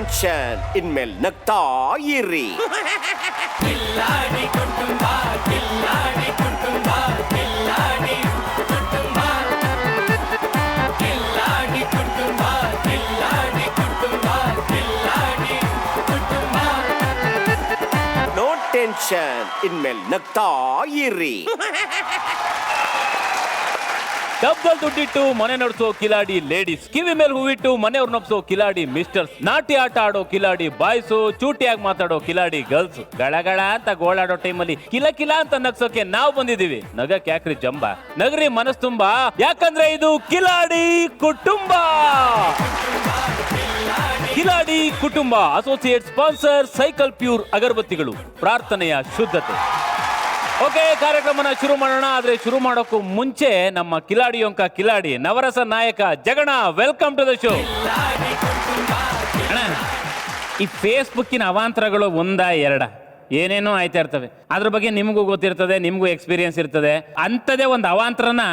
Tension ಇನ್ಮೇಲೆ ನಗ್ತಾ ಇರಿ. ನೋ ಟೆನ್ಷನ್ ಇನ್ಮೇಲೆ ನಗ್ತಾ ಇರಿ. ಡಬ್ಬಲ್ ದುಡ್ಡಿಟ್ಟು ಮನೆ ನಡೆಸೋ ಕಿಲಾಡಿ ಲೇಡೀಸ್, ಕಿವಿ ಮೇಲೆ ಹೂವಿಟ್ಟು ಮನೆಯವ್ರು ನಪ್ಸೋ ಕಿಲಾಡಿ ಮಿಸ್ಟರ್ಸ್, ನಾಟಿ ಆಟ ಆಡೋ ಕಿಲಾಡಿ ಬಾಯ್ಸು, ಚೂಟಿಯಾಗಿ ಮಾತಾಡೋ ಕಿಲಾಡಿ ಗರ್ಲ್ಸ್, ಗಳಗಳ ಅಂತ ಗೋಳಾಡೋ ಟೈಮಲ್ಲಿ ಕಿಲ ಕಿಲ ಅಂತ ನಗ್ಸೋಕೆ ನಾವು ಬಂದಿದೀವಿ. ನಗಕ್ ಯಾಕ್ರಿ ಜಂಬ, ನಗರಿ ಮನಸ್ ತುಂಬಾ, ಯಾಕಂದ್ರೆ ಇದು ಕಿಲಾಡಿ ಕುಟುಂಬ. ಕಿಲಾಡಿ ಕುಟುಂಬ ಅಸೋಸಿಯೇಟ್ ಸ್ಪಾನ್ಸರ್ ಸೈಕಲ್ ಪ್ಯೂರ್ ಅಗರಬತ್ತಿಗಳು, ಪ್ರಾರ್ಥನೆಯ ಶುದ್ಧತೆ. ಓಕೆ, ಕಾರ್ಯಕ್ರಮನ ಶುರು ಮಾಡೋಣ. ಆದ್ರೆ ಶುರು ಮಾಡೋಕ್ಕೂ ಮುಂಚೆ ನಮ್ಮ ಕಿಲಾಡಿಯೊಂಕ ಕಿಲಾಡಿ ನವರಸ ನಾಯಕ ಜಗಣ, ವೆಲ್ಕಮ್ ಟು ದ ಶೋ. ಅಣ್ಣ, ಈ ಫೇಸ್ಬುಕ್ಕಿನ ಅವಾಂತರಗಳು ಒಂದ ಏನೇನೋ ಆಯ್ತಾ ಇರ್ತವೆ. ಅದ್ರ ಬಗ್ಗೆ ನಿಮಗೂ ಗೊತ್ತಿರ್ತದೆ, ನಿಮಗೂ ಎಕ್ಸ್ಪೀರಿಯನ್ಸ್ ಇರ್ತದೆ. ಅಂಥದೇ ಒಂದು ಅವಾಂತರನ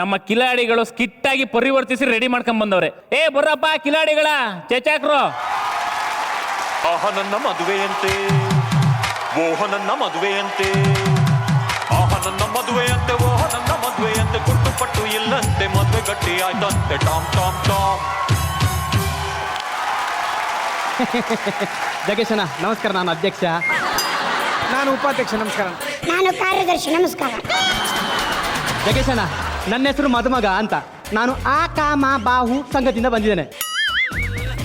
ನಮ್ಮ ಕಿಲಾಡಿಗಳು ಸ್ಕಿಟ್ ಆಗಿ ಪರಿವರ್ತಿಸಿ ರೆಡಿ ಮಾಡ್ಕೊಂಡ್ ಬಂದವ್ರೆ. ಬರ್ರಪ್ಪ ಕಿಲಾಡಿಗಳ ಚೇಚಾಕ್ರು. ಆಹ ನನ್ನ ಮದುವೆಯಂತೆ, ಓಹ ನನ್ನ ಮದುವೆಯಂತೆ, ಆಹ ನನ್ನ ಮದುವೆಯಂತೆ, ಓಹ ನನ್ನ ಮದುವೆಯಂತೆ, ಕೊಟ್ಟು ಪಟ್ಟು ಇಲ್ಲಂತೆ, ಮದುವೆ ಗಟ್ಟಿ ಆಯ್ತಂತೆ, ಟಾಮ್ ಟಾಮ್ ಟಾಮ್. ಜಗೇಶನ ನಮಸ್ಕಾರ. ನಾನು ಅಧ್ಯಕ್ಷ. ನಾನು ಉಪಾಧ್ಯಕ್ಷ. ನಮಸ್ಕಾರ. ನಾನು ಕಾರ್ಯದರ್ಶಿ. ನಮಸ್ಕಾರ. ಜಗೇಶನ, ನನ್ನ ಹೆಸರು ಮದುಮಗ ಅಂತ. ನಾನು ಆ ಕಾಮ ಬಾಹು ಸಂಘದಿಂದ ಬಂದಿದ್ದೇನೆ.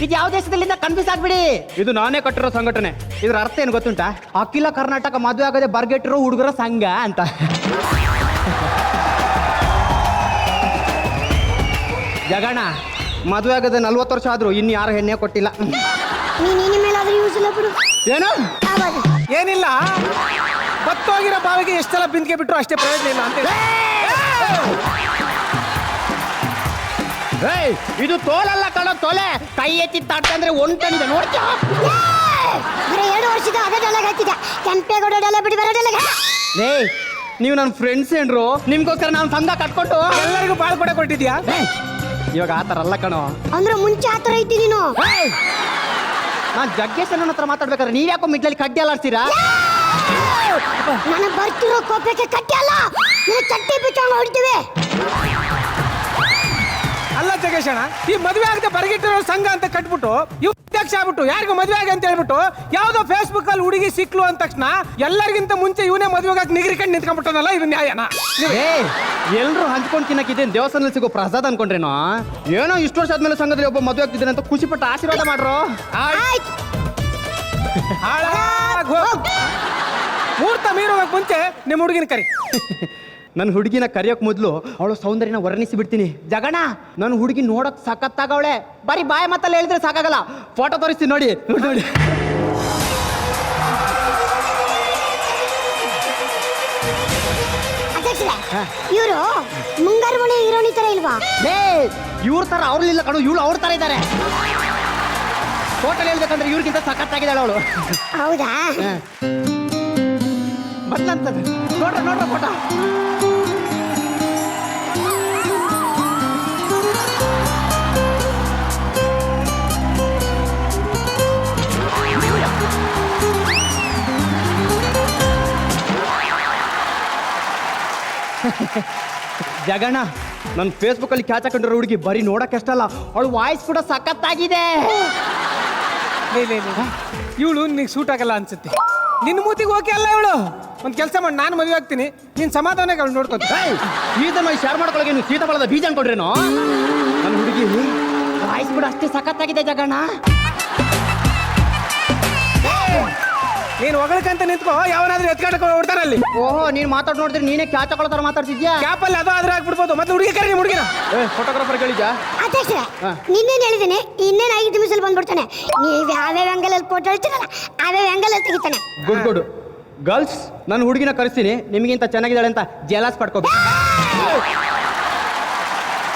ಇದು ಯಾವ ದೇಶದಲ್ಲಿಂದ ಕನ್ಫ್ಯೂಸ್ ಆಗ್ಬಿಡಿ. ಇದು ನಾನೇ ಕಟ್ಟಿರೋ ಸಂಘಟನೆ. ಇದ್ರ ಅರ್ಥ ಏನು ಗೊತ್ತುಂಟಾ? ಅಖಿಲ ಕರ್ನಾಟಕ ಮದುವೆ ಆಗದೆ ಬರ್ಗೆಟ್ಟಿರೋ ಹುಡುಗರ ಸಂಘ ಅಂತ. ಜಗಣ, ಮದುವೆ ಆಗದೆ 40 ವರ್ಷ ಆದ್ರೂ ಇನ್ನು ಯಾರು ಹೆಣ್ಣೆ ಕೊಟ್ಟಿಲ್ಲ. ಏನು? ಏನಿಲ್ಲ, ಬತ್ತೋಗಿರೋ ಬಾವಿಗೆ ಎಷ್ಟೆಲ್ಲ ಬಿಂದಿಗೆ ಬಿಟ್ಟರು ಅಷ್ಟೇ ಪ್ರಯೋಜನ ಇಲ್ಲ ಅಂತ. ಇದು ತೋಲಲ್ಲ ಕಣೋ, ತೊಲೆ. ಕೈ ಎತ್ತಿ ತಟ್ಟಂದ್ರೆ ಒಂಟನಿದೆ ನೋಡ್ತೀಯ. 2 ವರ್ಷದ ಅದೇ ಡೈಲಾಗ್ ಹಾಕಿದ್ದೆ. ಕೆಂಪೇಗೌಡ ಡೈಲಾಗ್ ಬಿಡಿ ಬೇರೆ ಡೈಲಾಗ್. ನೀವು ನನ್ನ ಫ್ರೆಂಡ್ಸ್ ಏನ್ರು? ನಿಮ್ಗೋಸ್ಕರ ನಾನು ಸಂಘ ಕಟ್ಕೊಂಡು ಎಲ್ಲರಿಗೂ ಬಾಳ್ ಕೊಡ ಕೊಟ್ಟಿದ್ಯಾ? ಇವಾಗ ಆತರ ಅಲ್ಲ ಕಣೋ. ಅಂದ್ರೆ ಮುಂಚೆ ಆತರ ಐತಿ ನೀನು. ನಾನ್ ಜಗ್ಗೇಶನ ಹತ್ರ ಮಾತಾಡ್ಬೇಕಾದ್ರೆ ನೀವ್ ಯಾಕೋ ಮಿಡ್ಲಲ್ಲಿ ಕಡ್ಡಿ ಅಲ್ಲಾಡ್ತೀರಾ? ನನಗೆ ಬರ್ತಿರೋ ಕೋಪಕ್ಕೆ ಕಟ್ಟಿ ಅಲ್ಲ, ನೀವು ಚಟ್ಟಿ ಬಿಚ್ಚಂಗ ಹೊಡ್ತೀವಿ. ಅಲ್ಲ ಜಗೇಶಣ್ಣ, ಈ ಮದುವೆ ಆಗದೆ ಬರಗಿಟ್ಟಿರೋ ಸಂಘ ಅಂತ ಕಟ್ಬಿಟ್ಟು ಇವ್ ಅಧ್ಯಕ್ಷ ಆಗ್ಬಿಟ್ಟು ಯಾರಿಗೂ ಮದುವೆ ಆಗಿ ಅಂತ ಹೇಳ್ಬಿಟ್ಟು ಯಾವ್ದೋ ಫೇಸ್ಬುಕ್ ಅಲ್ಲಿ ಹುಡುಗಿ ಸಿಕ್ಲು ಅಂದ ತಕ್ಷಣ ಎಲ್ಲರಿಗಿಂತ ಮುಂಚೆ ಇವನೇ ಮದುವೆಗಾಗಿ ನಿಗರಿಕೊಂಡು ನಿಂತ್ಕೊಂಡ್ಬಿಟ್ಟನಲ್ಲ, ಇದು ನ್ಯಾಯನಾ? ಎಲ್ರು ಹಂಚ್ಕೊಂಡು ತಿನ್ನಕ್ಕಿದೆ ದೇವಸ್ಥಾನದಲ್ಲಿ ಸಿಗೋ ಪ್ರಸಾದ ಅನ್ಕೊಂಡ್ರೇನೋ. ಏನೋ ಇಷ್ಟು ವರ್ಷ ಆದ್ಮೇಲೆ ಸಂಘದಲ್ಲಿ ಒಬ್ಬ ಮದುವೆ ಆಗ್ತಿದ್ದೇನೆ ಅಂತ ಖುಷಿ ಪಟ್ಟು ಆಶೀರ್ವಾದ ಮಾಡ್ರು. ಮುಹೂರ್ತ ಮೀರೋದಕ್ಕೆ ಮುಂಚೆ ನಿಮ್ಮ ಹುಡುಗಿನ ಕರಿ. ನನ್ನ ಹುಡುಗಿನ ಕರಿಯೋಕ್ ಮೊದಲು ಅವಳು ಸೌಂದರ್ಯನ ವರ್ಣಿಸಿ ಬಿಡ್ತೀನಿ. ಜಗಣ, ನನ್ನ ಹುಡುಗಿ ನೋಡಕ್ ಸಖತ್ತಾಗವಳೆ. ಬರೀ ಬಾಯಿ ಮತ್ತಲ್ಲಿ ಹೇಳಿದ್ರೆ ಸಾಕಾಗಲ್ಲ, ಫೋಟೋ ತೋರಿಸ್ತೀನಿ ನೋಡಿ. ನೋಡಿ, ಇವರು ಮುಂಗಾರು ಮನೆ ಹೀರೋಣಿ ತರ ಇಲ್ವಾ? ಇವ್ರ ತರ ಅವ್ರಲ್ಲಿಲ್ಲ ಕಣು, ಇವಳು ಅವ್ರ ತರ ಇದ್ದಾರೆ. ಫೋಟೋ ಹೇಳ್ಬೇಕಂದ್ರೆ ಇವ್ರಿಗಿಂತ ಸಖತ್ತಾಗಿದ್ದಾಳೆ ಅವಳು. ಹೌದಾ? ಬದ್ಲಂತದ ನೋಡ್ರ ನೋಡ್ರ ಫೋಟೋ. ಜಗಣ, ನನ್ನ ಫೇಸ್ಬುಕ್ ಅಲ್ಲಿ ಕ್ಯಾಚ್ ಹಾಕೊಂಡಿರೋ ಹುಡುಗಿ ಬರೀ ನೋಡಕ್ ಅಷ್ಟಲ್ಲ, ಅವಳು ವಾಯ್ಸ್ ಕೂಡ ಸಖತ್ತಾಗಿದೆ. ಇವಳು ನಿನಗೆ ಸೂಟ್ ಆಗಲ್ಲ ಅನ್ಸುತ್ತೆ. ನಿನ್ನ ಮೂತಿಗೆ ಓಕೆ ಅಲ್ಲ ಇವಳು. ಒಂದು ಕೆಲಸ ಮಾಡಿ, ನಾನು ಮದುವೆ ಆಗ್ತೀನಿ, ನೀನು ಸಮಾಧಾನಕ್ಕೆ ಅವಳು ನೋಡ್ಕೊತ. ಇದನ್ನ ಶೇರ್ ಮಾಡ್ಕೊಳಗೆ ನೀವು ಸೀತಾಫಲದ ಬೀಜ ಅನ್ಕೊಂಡ್ರೇನೋ? ನನ್ನ ಹುಡುಗಿ ವಾಯ್ಸ್ ಕೂಡ ಅಷ್ಟೇ ಸಖತ್ತಾಗಿದೆ ಜಗಣ. ನೀನು ಹೊಗಳಕಂತ ನಿಂತ್ಕೋ, ಯಾವನಾದ್ರೂ ಎತ್ಕೊಂಡು ಹೊಡ್ತಾರಲ್ಲಿ. ಓಹೋ, ನೀನು ಮಾತಾಡ್ ನೋಡಿದ್ರೆ ನೀನೇ ಕ್ಯಾಚ್ ಹಾಕೊಳ್ಳೋ ತರ ಮಾತಾಡ್ತಿದ್ಯಾ. ಕ್ಯಾಪಲ್ಲಿ ಅದು ಆದ್ರೆ ಆಗ್ಬಿಡ್ಬೋದು. ಮತ್ತೆ ಹುಡುಗಿ ಕರಿ, ನಿಮ್ಮ ಹುಡುಗಿನ ಫೋಟೋಗ್ರಾಫರ್ ಕೇಳಿದ್ಯಾ? ಅಧ್ಯಕ್ಷ, ನಿನ್ನೇನು ಹೇಳಿದ್ದೀನಿ, ಇನ್ನೇನು 5 ನಿಮಿಷದಲ್ಲಿ ಬಂದ್ಬಿಡ್ತಾನೆ. ನೀವು ಯಾವ್ಯಾವ ಆಂಗಲಲ್ಲಿ ಫೋಟೋ ಹೇಳ್ತೀರಲ್ಲ, ಯಾವ್ಯಾವ ಆಂಗಲಲ್ಲಿ ತೆಗಿತಾನೆ. Good good. ಗರ್ಲ್ಸ್, ನನ್ನ ಹುಡುಗಿನ ಕರೆಸ್ತೀನಿ, ನಿಮಗಿಂತ ಚೆನ್ನಾಗಿದ್ದಾಳೆ ಅಂತ ಜೆಲಸ್ ಪಡ್ಕೋಬೇಕು.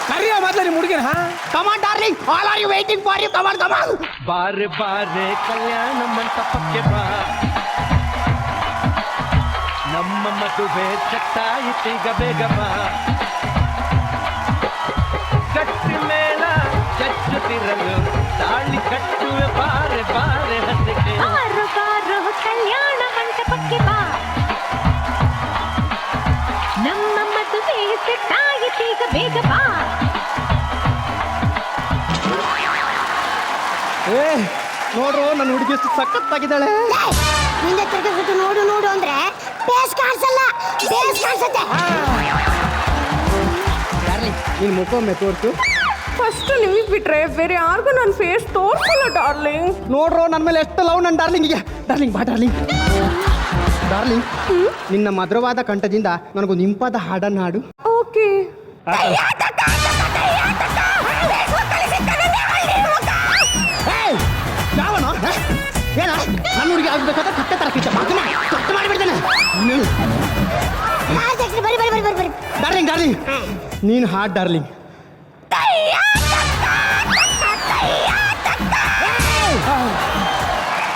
ಕರಿಯೋ ಮೊದಲು ನಿಮ್ಮ ಹುಡುಗಿನ. Come on darling, all are you waiting for you. Come on come on. ಬಾರೆ ಬಾರೆ ಕಲ್ಯಾಣ ಮಂಟಪಕ್ಕೆ ಬಾ, ನಮ್ಮ ಮದುವೆ ಚಟ್ಟಾಯಿತೀಗ ಬೇಗ ಬಾ. ಗಟ್ಟಿ ಮೇಳ ಚಚ್ಚುತ್ತಿರಲು ತಾಳಿ ಕಟ್ಟು ನಗುವೆ ಬಾರೆ ಬಾರೆ ಹಸಿಗೆ ಬಾರು ಬಾರು ಕಲ್ಯಾಣ ಮಂಟಪಕ್ಕೆ ಬಾ ನಮ್ಮ ಮದುವೆ ಸೆಟ್ಟಾಗಿತ್ತೀಗ ಬೇಗ ಬಾ ಏ ನೋಡ್ರು ನನ್ನ ಹುಡುಗಿ ಎಷ್ಟು ಸಖತ್ತಾಗಿದ್ದಾಳೆ. ನಿಂದೆ ತಿರ್ಗಿಸ್ಬಿಟ್ಟು ನೋಡು ನೋಡು ಅಂದ್ರೆ ಬೇಸ್ ಕಾಣಿಸಲ್ಲ, ಬೇಸ್ ಕಾಣಿಸುತ್ತೆ. ನಿನ್ ಮುಖೊಮ್ಮೆ ತೋರ್ಸು. ಫಸ್ಟ್ ನಿಮಗೆ ಬಿಟ್ರೆ ಬೇರೆ ಯಾರಿಗೂ ನನ್ನ ಫೇಸ್ ತೋರಿಸಲ್ಲ ಡಾರ್ಲಿಂಗ್. ನೋಡ್ರು ನನ್ನ ಮೇಲೆ ಎಷ್ಟು ಲವ್ ನನ್ನ ಡಾರ್ಲಿಂಗಿಗೆ. ಡಾರ್ಲಿಂಗ್ ಬಾ ಡಾರ್ಲಿಂಗ್. ಡಾರ್ಲಿಂಗ್ ನಿನ್ನ ಮಧುರವಾದ ಕಂಠದಿಂದ ನನಗೊಂದು ಇಂಪಾದ ಹಾಡನ್ನು ಹಾಡು. ಓಕೆ. ಯಾವನು ಏನ ನನ್ನ ಹುಡುಗಿ ಆಗ್ಬೇಕಾದ್ರೆ ಕತ್ತೆ ತರ ಕಿಚ್ಚ ಕತ್ತೆ ಮಾಡಿಬಿಡ್ತೇನೆ. ಬರಿ ಬರಿ ಬರಿ ಬರಿ ಬರಿ. ಡಾರ್ಲಿಂಗ್ ಡಾರ್ಲಿಂಗ್ ನೀನು ಹಾಡ್ ಡಾರ್ಲಿಂಗ್.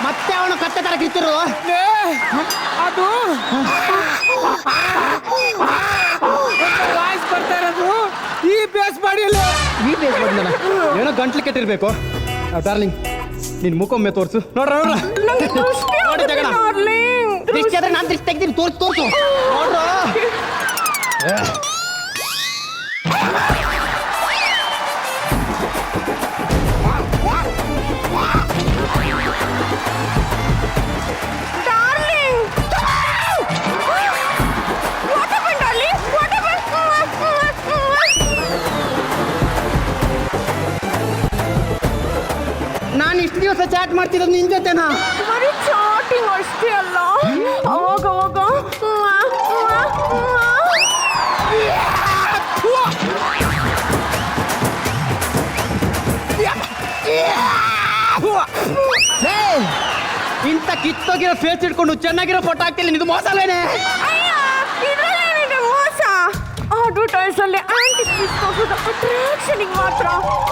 ಮತ್ತೆ ಅವನು ಕತ್ತೆ ತರ ಕಿತ್ತಿರು. ಅದು ವಾಯ್ಸ್ ಬರ್ತಾ ಇರೋದು ಈ ಬೇಸ್ ಬಾಡಿಯಲ್ಲಿ. ಈ ಬೇಸ್ ಬಂದಲ್ಲ ಏನೋ ಗಂಟ್ಲು ಕೆಟ್ಟಿರ್ಬೇಕು. ಡಾರ್ಲಿಂಗ್ ನಿನ್ ಮುಖೊಮ್ಮೆ ತೋರ್ಸು. ನೋಡ್ರ ನಂಗೆ ದೃಷ್ಟಿ ಆಗುತ್ತೆ ಡಾರ್ಲಿಂಗ್. ದೃಷ್ಟಿ ಆದ್ರೆ ನಾನು ದೃಷ್ಟಿ ತೆಗ್ದೀನಿ. ತೋರ್ಸು ತೋರ್ಸು ನೋಡ್ರ. ನಾನು ಇಷ್ಟು ದಿವಸ ಚಾಟ್ ಮಾಡ್ತಿರೋದು ನಿನ್ ಜೊತೆನಾ? ಬರೀ ಚಾಟಿಂಗ್ ಅಷ್ಟೇ ಅಲ್ಲ, ಅವಾಗ ಅವಾಗ ಇಂಥ ಕಿತ್ತೋಗಿರೋ ಫೇಸ್ ಇಟ್ಕೊಂಡು ಚೆನ್ನಾಗಿರೋ ಫೋಟೋ ಹಾಕ್ತಿಲ್ಲ. ಇದು ಮೋಸ ಅಲ್ವೇನೆ? ಇದ್ರಲ್ಲೇನಿದೆ ಮೋಸ? ಅಡ್ವರ್ಟೈಸ್ ಅಲ್ಲಿ ಆಂಟಿ ಪೀಸ್ ತೋರಿಸೋದು ಅಟ್ರಾಕ್ಷನಿಗೆ ಮಾತ್ರ,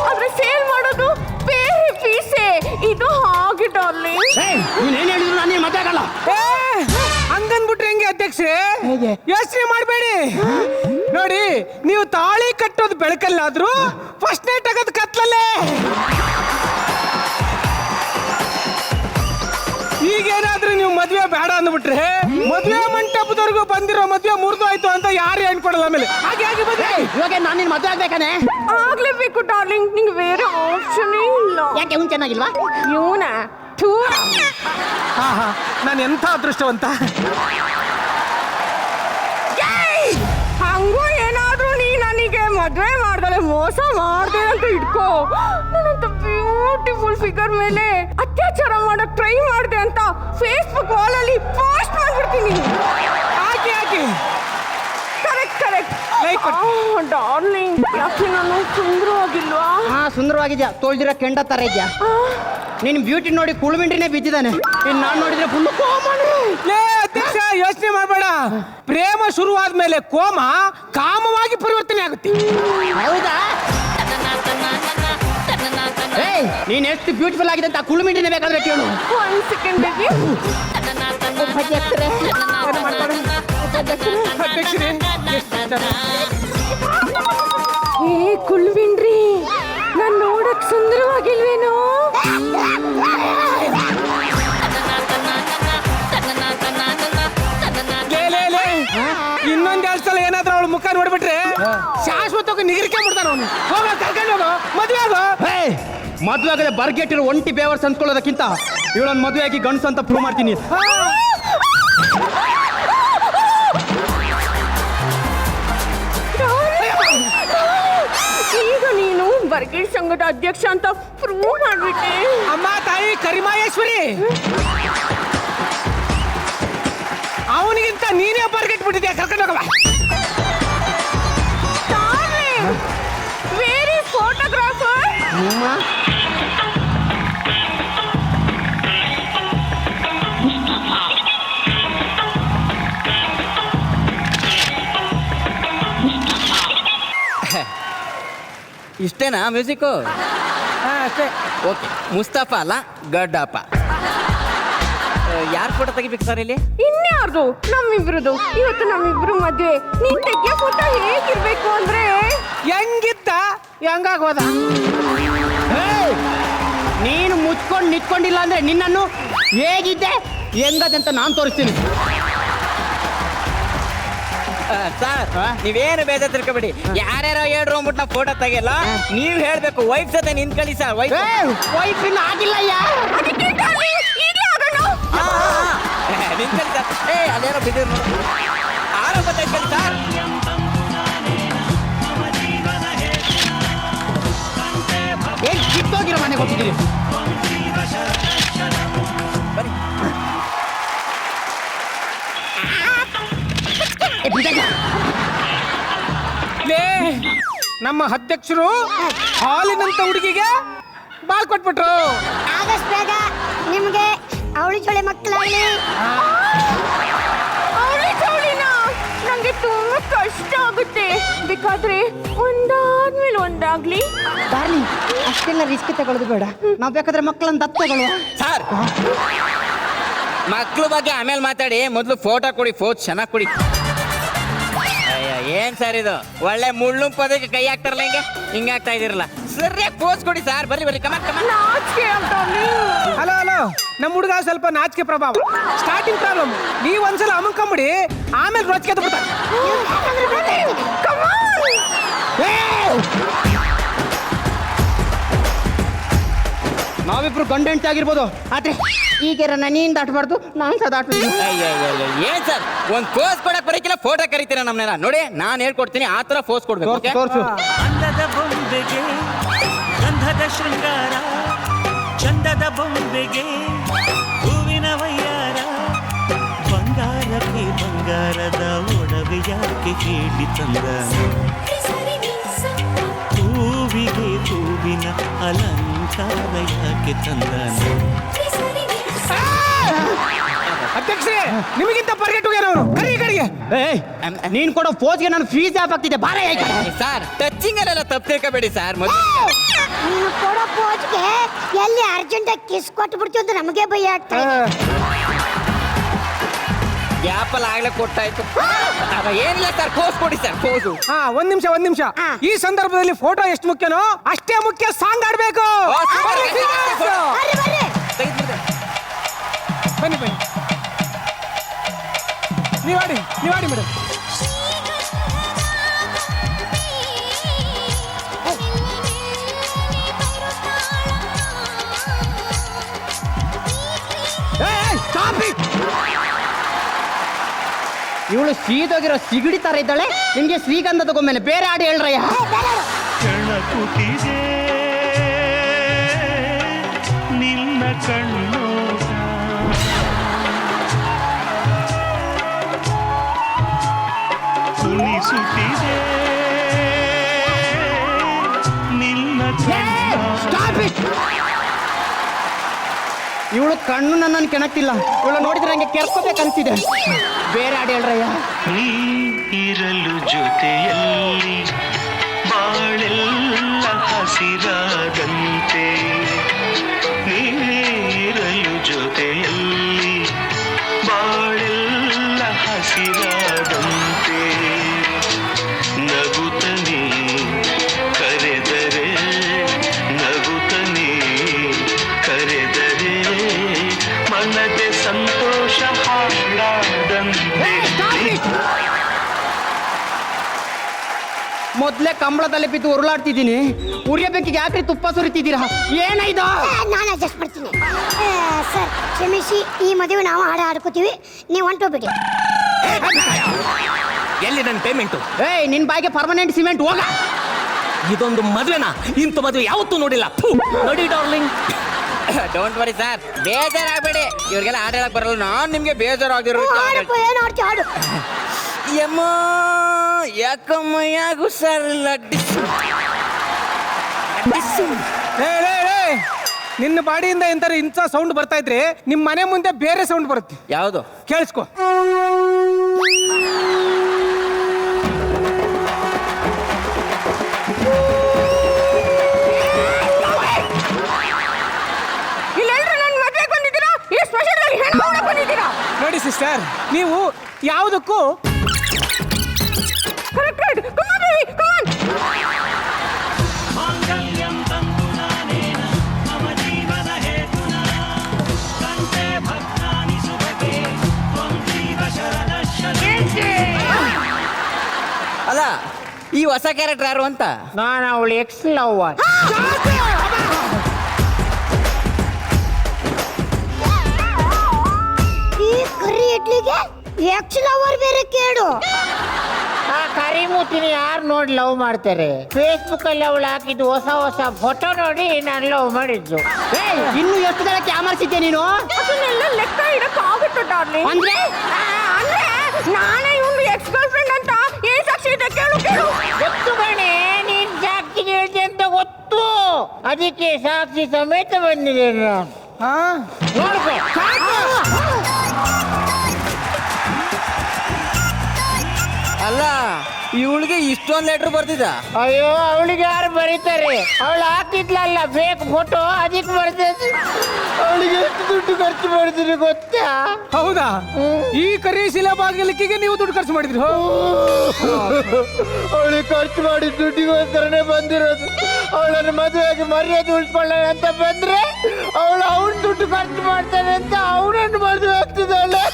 ಆದ್ರೆ ಸೇಲ್ ಮಾಡೋದು ಬೇರೆ ಪೀಸೆ. ಇದು ಹಾಗೆ ಡಾರ್ಲಿಂಗ್. ನೀನ್ ಏನ್ ಹೇಳಿದ್ರು ನಾನು ಮದುವೆ ಆಗಲ್ಲ. ಹಂಗನ್ಬಿಟ್ರೆ ಹೆಂಗೆ ಅಧ್ಯಕ್ಷರೇ? ಯೋಚನೆ ಮಾಡಬೇಡಿ. ನೋಡಿ, ನೀವು ತಾಳಿ ಕಟ್ಟೋದು ಬೆಳಕಲ್ಲಾದ್ರೂ ಫಸ್ಟ್ ನೈಟ್ ಆಗೋದು ಕತ್ಲಲ್ಲೇ. ಈಗೇನಾದ್ರೂ ನೀವು ಮದ್ವೆ ಬೇಡ ಅಂದ್ಬಿಟ್ರೆ ಮದ್ವೆ ಮಂಟಪದವರೆಗೂ ಬಂದಿರೋ ಮದ್ವೆ ಮುರಿದು ಆಯ್ತು ಅಂತ ಯಾರು ಹೇಳ್ಕೊಡಲ್ಲ. ಆಮೇಲೆ ಹಾಗೆ ಹಾಗೆ ಮದ್ವೆ. ಇವಾಗ ನಾನು ನಿನ್ ಮದುವೆ ಆಗ್ಬೇಕಾನೆ? ಆಗ್ಲೇಬೇಕು ಡಾರ್ಲಿಂಗ್, ನಿಂಗೆ ಬೇರೆ ಆಪ್ಷನ್ ಇಲ್ಲ. ಯಾಕೆ ಇವ್ನು ಚೆನ್ನಾಗಿಲ್ವಾ? ಇವನ ಹಾ ಹಾ, ನಾನು ಎಂಥ ಅದೃಷ್ಟವಂತ. ಹಂಗೂ ಏನಾದ್ರೂ ನೀ ನನಗೆ ಮದ್ವೆ ಮಾಡ್ದಲೆ ಮೋಸ ಮಾಡ್ದೆ ಅಂತ ಇಟ್ಕೋ, ನನ್ನಂತ ಬ್ಯೂಟಿಫುಲ್ ಫಿಗರ್ ಮೇಲೆ ಅತ್ಯಾಚಾರ ಮಾಡಕ್ ಟ್ರೈ ಮಾಡ್ದೆ ಅಂತ ಫೇಸ್ಬುಕ್ ವಾಲ್ ಅಲ್ಲಿ ಪೋಸ್ಟ್ ಮಾಡ್ಬಿಡ್ತೀನಿ. ಹಾಕಿ ಹಾಕಿ. Correct correct. ಲೈಕ್ ಡಾರ್ಲಿಂಗ್, ಯಾಕೆ ನಾನು ಸುಂದರವಾಗಿಲ್ವಾ? ಹಾ ಸುಂದರವಾಗಿದ್ಯಾ. ತೊಳ್ದಿರೋ ಕೆಂಡ ತರ ಇದ್ಯಾ. ನಿನ್ ಬ್ಯೂಟಿ ನೋಡಿ ಕುಳುಮಿಂಡ್ರಿನೇ ಬಿದ್ದಿದ್ದಾನೆ. ಇನ್ ನಾನ್ ನೋಡಿದ್ರೆ ಫುಲ್ ಕೋಮನೆ. ಲೇ ಅಧ್ಯಕ್ಷ, ಯೋಚನೆ ಮಾಡಬೇಡ. ಪ್ರೇಮ ಶುರುವಾದ್ಮೇಲೆ ಕೋಮ ಕಾಮವಾಗಿ ಪರಿವರ್ತನೆ ಆಗುತ್ತೆ. ಹೌದಾ? ನೀನ್ ಎಷ್ಟು ಬ್ಯೂಟಿಫುಲ್ ಆಗಿದೆ ಅಂತ ಕುಳುಮಿಂಡ್ರಿನೇ ಬೇಕಾದ್ರೆ ಕೇಳು. 1 ಸೆಕೆಂಡ್ ಬೇಬಿ. ಅಧ್ಯಕ್ಷರೇ, ಏ ಕುಳ್ವಿನ್ರಿ, ನಾನ್ ನೋಡಕ್ ಸುಂದರವಾಗಿಲ್ವೇನೋ? ಇನ್ನೊಂದ್ 2 ಸಲ ಏನಾದ್ರೂ ಅವಳು ಮುಖ ನೋಡ್ಬಿಟ್ರೆ ಶಾಶ್ವತವಾಗಿ ನಿಗರಿಕೆ ಬಿಡ್ತಾನ ಅವನು. ಹೋಗ ಕರ್ಕೊಂಡು ಹೋಗೋ, ಮದ್ವೆ ಆಗೋ. ಮದ್ವೆ ಆಗದೆ ಬರ್ಗೆಟ್ಟಿರೋ ಒಂಟಿ ಬೇವರ್ಸ್ ಅನ್ಕೊಳ್ಳೋದಕ್ಕಿಂತ ಇವಳನ್ನ ಮದುವೆ ಆಗಿ ಗಂಡಸು ಅಂತ ಪ್ರೂವ್ ಮಾಡ್ತೀನಿ. ಈಗ ನೀನು ಬರ್ಗೇಡ್ ಸಂಘದ ಅಧ್ಯಕ್ಷ ಅಂತ ಪ್ರೂವ್ ಮಾಡ್ಬಿಟ್ಟೆ. ಅಮ್ಮ ತಾಯಿ ಕರಿಮಾಯೇಶ್ವರಿ, ಅವನಿಗಿಂತ ನೀನೇ ಬರ್ಗೆಟ್ಬಿಟ್ಟಿದ್ಯಾ. ಕರ್ಕೊಂಡು ಹೋಗವ. Very photographer. ಇಷ್ಟೇನಾ ಮ್ಯೂಸಿಕ್ಕು? ಅಷ್ಟೇ. ಓಕೆ, ಮುಸ್ತಫಾ ಅಲ್ಲ ಗಡ್ಡಪ್ಪ. ಯಾರು ಫೋಟೋ ತೆಗಿಬೇಕು ಸರ್ ಇಲ್ಲಿ? ಇನ್ಯಾರ್ದು? ನಮ್ಮಿಬ್ರದು. ಇವತ್ತು ನಮ್ಮಿಬ್ರು ಮದ್ವೆ. ನೀನ್ ತೆಗಿಯೋ ಫೋಟೋ ಹೇಗಿರ್ಬೇಕು ಅಂದ್ರೆ ಹೆಂಗಿತ್ತ ಹೆಂಗಾಗೋದ? ನೀನು ಮುಚ್ಕೊಂಡು ನಿಂತ್ಕೊಂಡಿಲ್ಲ ಅಂದ್ರೆ ನಿನ್ನನ್ನು ಹೇಗಿದ್ದೆ ಹೆಂಗದಂತ ನಾನು ತೋರಿಸ್ತೀನಿ. ಸರ್ ನೀವೇನು ಬೇಜಾರ್ ತಿಳ್ಕೊಬೇಡಿ. ಯಾರ್ಯಾರೋ ಹೇಳ್ರು ಅಂದ್ಬಿಟ್ಟು ನಾವು ಫೋಟೋ ತೆಗಿಯಲ್ಲ, ನೀವ್ ಹೇಳ್ಬೇಕು ವೈಫ್ ಜೊತೆ ನಿಂತ್ಕೊಳ್ಳಿ ಸರ್. ವೈಫ್ ವೈಫ್ ಇನ್ನು ಆಗಿಲ್ಲ ನಿಂತ್ಕೊಳ್ಳಿ ಸರ್. ಅದೇನೋ ಬಿದ್ದಿರ್ ನೋಡು, ಆರಂಭ ತೆಗ್ಕೊಳ್ಳಿ ಸರ್. ಏನ್ ಕಿತ್ತೋಗಿರೋ ಮನೆಗೆ ಹೋಗ್ತಿದ್ದೀರಿ? ಬನ್ನಿ. ನಮ್ಮ ಅಧ್ಯಕ್ಷರು ಹಾಲಿನಂತ ಹುಡುಗಿಗೆ ಬಾಳ್ ಕೊಟ್ಬಿಟ್ರು. ಆದಷ್ಟು ಬೇಗ ನಿಮ್ಗೆ ಅವಳಿ ಜೋಳಿ ಮಕ್ಕಳಾಗ್ಲಿ. ಅವಳಿ ಜವಳಿನ ನಂಗೆ ತುಂಬಾ ಕಷ್ಟ ಆಗುತ್ತೆ. ಬೇಕಾದ್ರೆ ಒಂದಾದ್ಮೇಲೆ ಒಂದಾಗ್ಲಿ. ಡಾರ್ಲಿಂಗ್, ಅಷ್ಟೆಲ್ಲ ರಿಸ್ಕ್ ತಗೊಳ್ಳೋದು ಬೇಡ. ನಾವು ಬೇಕಾದ್ರೆ ಮಕ್ಕಳನ್ನ ದತ್ತಗಳು. ಸರ್ ಮಕ್ಳು ಬಗ್ಗೆ ಆಮೇಲೆ ಮಾತಾಡಿ, ಮೊದಲು ಫೋಟೋ ಕೊಡಿ. ಫೋಟೋ ಚೆನ್ನಾಗಿ ಕೊಡಿ. ಏನ್ ಸರ್ ಇದು ಒಳ್ಳೆ ಮುಳ್ಳು ಪದಕ್ಕೆ ಕೈ ಹಾಕ್ತಾರಲ್ಲ, ಹಿಂಗೆ ಆಗ್ತಾ ಇದಿರಲ್ಲ. ಸರಿಯಾಗಿ ಪೋಸ್ ಕೊಡಿ ಸರ್. ಬರ್ರಿ ಬರ್ರಿ, ಕಮಾನ್ ಕಮಾನ್. ನಾಚಿಕೆ ಹಲೋ ಹಲೋ, ನಮ್ಮ ಹುಡುಗ ಸ್ವಲ್ಪ ನಾಚಿಕೆ ಪ್ರಭಾವ. Starting problem. ನೀವು ಒಂದ್ಸಲ ಅಮಂಕೊಂಬಿಡಿ, ಆಮೇಲೆ ರೋಚಿಕೆ ಬಿಡ್ತಾರೆ. ನಾವಿಬ್ರು ಗಂಡ ಹೆಂಡತಿ ಆಗಿರ್ಬೋದು, ಆದ್ರೆ ಈಗ ನೀನ್ ದಾಟಬಾರ್ದು, ನಾನು ಸಹ ದಾಟ್ತೀನಿ. ಏನ್ ಸರ್ ಒಂದ್ ಪೋಸ್ ಕೊಡಕ್ ಬರಕಿಲ್ಲ, ಫೋಟೋ ಕರೀತೀರ ನಮ್ಮನೆಲ್ಲ. ನೋಡಿ ನಾನು ಹೇಳ್ಕೊಡ್ತೀನಿ, ಆ ತರ ಪೋಸ್ ಕೊಡ್ಬೇಕು. ತೋರ್ಸು. ಅಂದದ ಬೊಂಬೆಗೆ ಗಂಧದ ಶೃಂಗಾರ, ಚಂದದ ಬೊಂಬೆಗೆ ಹೂವಿನ ವಯ್ಯಾರ, ಬಂಗಾರಕ್ಕೆ ಬಂಗಾರದ ಒಡವೆಯಾಕೆ ಹೇಳಿ ತಂದ, ಹೂವಿಗೆ ಹೂವಿನ ಅಲಂಕಾರ ಯಾಕೆ ತಂದ. ಅಧ್ಯಕ್ಷರೇ, ನಿಮಗಿಂತ ಪರ್ಗೆಟ್ಟುಗೇನವನು ಕರಿ ಕಡೆಗೆ. ನೀನ್ ಕೊಡೋ ಫೋಜ್ಗೆ ನಾನು ಫೀಸ್ ಯಾಪ್ ಆಗ್ತಿದ್ದೆ. ಬಾರ ಸರ್ ಟಚಿಂಗ್ ಅಲ್ಲೆಲ್ಲ ತಪ್ಪು ತಿಳ್ಕೊಬೇಡಿ ಸರ್. ನೀನು ಕೊಡೋ ಪೋಜ್ಗೆ ಎಲ್ಲಿ ಅರ್ಜೆಂಟ್ ಕಿಸ್ ಕೊಟ್ಟು ಬಿಡ್ತೀವಿ ಅಂತ ನಮಗೆ ಭಯ ಆಗ್ತಾ ಇದೆ. ಗ್ಯಾಪಲ್ಲಿ ಆಗ್ಲೇ ಕೊಟ್ಟಾಯ್ತು. ಏನಿಲ್ಲ ಸರ್, ಪೋಸ್ ಕೊಡಿ ಸರ್. ಪೋಸು ಒಂದ್ ನಿಮಿಷ. ಈ ಸಂದರ್ಭದಲ್ಲಿ ಫೋಟೋ ಎಷ್ಟು ಮುಖ್ಯನೋ ಅಷ್ಟೇ ಮುಖ್ಯ ಸಾಂಗ್ ಆಡ್ಬೇಕು. ಬನ್ನಿ ಬನ್ನಿ, ನೀವಾಡಿ ಮೇಡಮ್. ಇವಳು ಸೀದೋಗಿರೋ ಸಿಗಡಿ ತರ ಇದ್ದಾಳೆ. ನಿಮ್ಗೆ ಶ್ರೀಗಂಧದ ಗೊಮ್ಮೆನೆ ಬೇರೆ ಹಾಡು ಹೇಳ್ರಯ್ಯ. ಕೆಳಕುಟಿದೆ ನಿನ್ನ ಕಣ್ಣು, ಕುಣಿಸುತ್ತಿದೆ ನಿನ್ನ ಇವಳು ಕಣ್ಣು ನನ್ನನ್ನು ಕೆಣಕ್ತಿಲ್ಲ. ಇವಳು ನೋಡಿದ್ರೆ ನಂಗೆ ಕೆರ್ಕೋಬೇಕನ್ಸಿದೆ. ಬೇರೆ ಹಾಡು ಹೇಳ್ರಯ್ಯ. ನೀ ಇರಲು ಜೊತೆಯಲ್ಲಿ ಬಾಳೆಲ್ಲ ಹಸಿರಾದಂತೆ, ನೀರಲು ಜೊತೆಯಲ್ಲಿ ಬಾಳೆಲ್ಲ ಹಸಿರಾದಂತೆ, ನಗುತ್ತನೆ ಕರೆದರೆ ನಗುತ್ತನೆ ಕರೆದರೆ ಮನದೆ ಸಂತೋಷ ಹಾಡಾದಂತೆ. ಮೊದ್ಲೇ ಕಂಬಳದಲ್ಲಿ ಬಿದ್ದು ಉರುಳಾಡ್ತಿದ್ದೀನಿ. ಉರಿಯ ಬೆಂಕಿಗೆ ಯಾಕ್ರಿ ತುಪ್ಪ ಸುರಿತಿದ್ದೀರಾ? ಏನಾಯ್ತು? ನಾನು ಅಡ್ಜಸ್ಟ್ ಮಾಡ್ತೀನಿ. ಸರ್ ಕ್ಷಮಿಸಿ, ಈ ಮದುವೆ ನಾವು ಹಾಡ್ಕೋತೀವಿ, ನೀವು ಹೊಂಟೋಗ್ಬಿಡಿ. ಎಲ್ಲಿ ನನ್ನ ಪೇಮೆಂಟು? ನಿನ್ ಬಾಯಿಗೆ ಪರ್ಮನೆಂಟ್ ಸಿಮೆಂಟ್ ಹೋಗ. ಇದೊಂದು ಮದುವೆನಾ? ಇಂಥ ಮದುವೆ ಯಾವತ್ತೂ ನೋಡಿಲ್ಲ. ನೋಡಿ ಡಾರ್ಲಿಂಗ್, ಡೋಂಟ್ ವರಿ ಸರ್, ಬೇಜಾರಾಗಬೇಡಿ. ಇವ್ರಿಗೆಲ್ಲ ಹಾಡು ಹೇಳಕ್ ಬರಲ್ಲ, ನಾನು ನಿಮ್ಗೆ ಬೇಜಾರಾಗಿರೋ. ಏನು ಆಡ್ತಿ ಹಾಡು. ಯಮ್ಮ ಯಾಕಮ್ಮಯ್ಯಾಗು ಸರ್ ಲಡ್ಡಿಸು. ನಿನ್ನ ಬಾಡಿಯಿಂದ ಎಂತಾರೆ ಇಂಥ ಸೌಂಡ್ ಬರ್ತಾ ಇದ್ರೆ ನಿಮ್ಮ ಮನೆ ಮುಂದೆ ಬೇರೆ ಸೌಂಡ್ ಬರುತ್ತೆ. ಯಾವುದು? ಕೇಳಿಸ್ಕೊ. ಇಲ್ಲೆಲ್ಲರೂ ನನ್ನ ಮದುವೆಗೆ ಬಂದಿದ್ದೀರಾ, ಈ ಸ್ಪೆಷಲ್ ಆಗಿ ಹೆಣ್ಣು ನೋಡಕ್ ಬಂದಿದ್ದೀರಾ. ನೋಡಿ ಸಿಸ್ಟರ್, ನೀವು ಯಾವುದಕ್ಕೂ ಕರೆಕ್ಟ್. ಕಮಾನ್ ಬೇಬಿ, ಕಮಾನ್. ಮಾಂಗಲ್ಯಂ ತಂತು ನಾನೇನ ಮಮ ಜೀವನ ಅಲ್ಲ ಈ ಹೊಸ ಕ್ಯಾರೆಕ್ಟರ್ ಯಾರು ಅಂತ. ನಾನು ಅವಳು ಎಕ್ಸ್ ಲವ್. ಈ ಕರಿ ಇಡ್ಲಿಗೆ ಎಕ್ಸ್ ಲವರ್ ಬೇರೆ ಕೇಳು. ಆ ಕರಿಮೂತಿನ ಯಾರು ನೋಡಿ ಲವ್ ಮಾಡ್ತಾರೆ? ಫೇಸ್ಬುಕ್ ಅಲ್ಲಿ ಅವಳು ಹಾಕಿದ್ದು ಹೊಸ ಹೊಸ ಫೋಟೋ ನೋಡಿ ನಾನು ಲವ್ ಮಾಡಿದ್ದು. ಇನ್ನು ಎಷ್ಟು ಜನ ಕ್ಯಾಮರ್ಸಿದ್ದೆ ನೀನು? ಅದನ್ನೆಲ್ಲ ಲೆಕ್ಕ ಇಡಕ್ ಆಗುತ್ತ ಡಾರ್ಲಿಂಗ್. ಅಂದ್ರೆ ಅಂದ್ರೆ ನಾನೇ ಇವ್ನು ಎಕ್ಸ್ ಗರ್ಲ್ ಫ್ರೆಂಡ್ ಅಂತ ಏನ್ ಸಾಕ್ಷಿ ಇದೆ ಕೇಳು ಕೇಳು. ಗೊತ್ತು ಕಣೆ, ನೀನ್ ಸಾಕ್ಷಿ ಹೇಳ್ದೆ ಅಂತ ಗೊತ್ತು, ಅದಕ್ಕೆ ಸಾಕ್ಷಿ ಸಮೇತ ಬಂದಿದೆ ನಾನು. ನೋಡ್ಕೊ. ಅಲ್ಲ ಇವಳಿಗೆ ಇಷ್ಟೊಂದು ಲೆಟರ್ ಬರ್ತಿದ್ದ? ಅಯ್ಯೋ, ಅವಳಿಗೆ ಯಾರು ಬರೀತಾರೆ? ಅವಳು ಹಾಕಿದ್ಲಲ್ಲ ಫೇಕ್ ಫೋಟೋ, ಅದಕ್ಕೆ ಬರ್ತೈತಿ. ಅವಳಿಗೆ ಎಷ್ಟು ದುಡ್ಡು ಖರ್ಚು ಮಾಡಿದ್ರಿ ಗೊತ್ತಾ? ಹೌದಾ? ಈ ಕರಿ ಶಿಲೆ ಬಾಗಿಲಿಕ್ಕಿಗೆ ನೀವು ದುಡ್ಡು ಖರ್ಚು ಮಾಡಿದ್ರಿ? ಅವಳಿಗೆ ಖರ್ಚು ಮಾಡಿ ದುಡ್ಡಿಗೋಸ್ಕರನೇ ಬಂದಿರೋದು. ಅವಳನ್ನು ಮದುವೆಯಾಗಿ ಮರ್ಯಾದೆ ಉಳಿಸ್ಕೊಳ್ಳೋಣ ಅಂತ ಬಂದ್ರೆ ಅವಳು ಅವನ ದುಡ್ಡು ಖರ್ಚು ಮಾಡ್ತಾನೆ ಅಂತ ಅವನನ್ನು ಮದುವೆ ಆಗ್ತಿದ್ದಾಳೆ.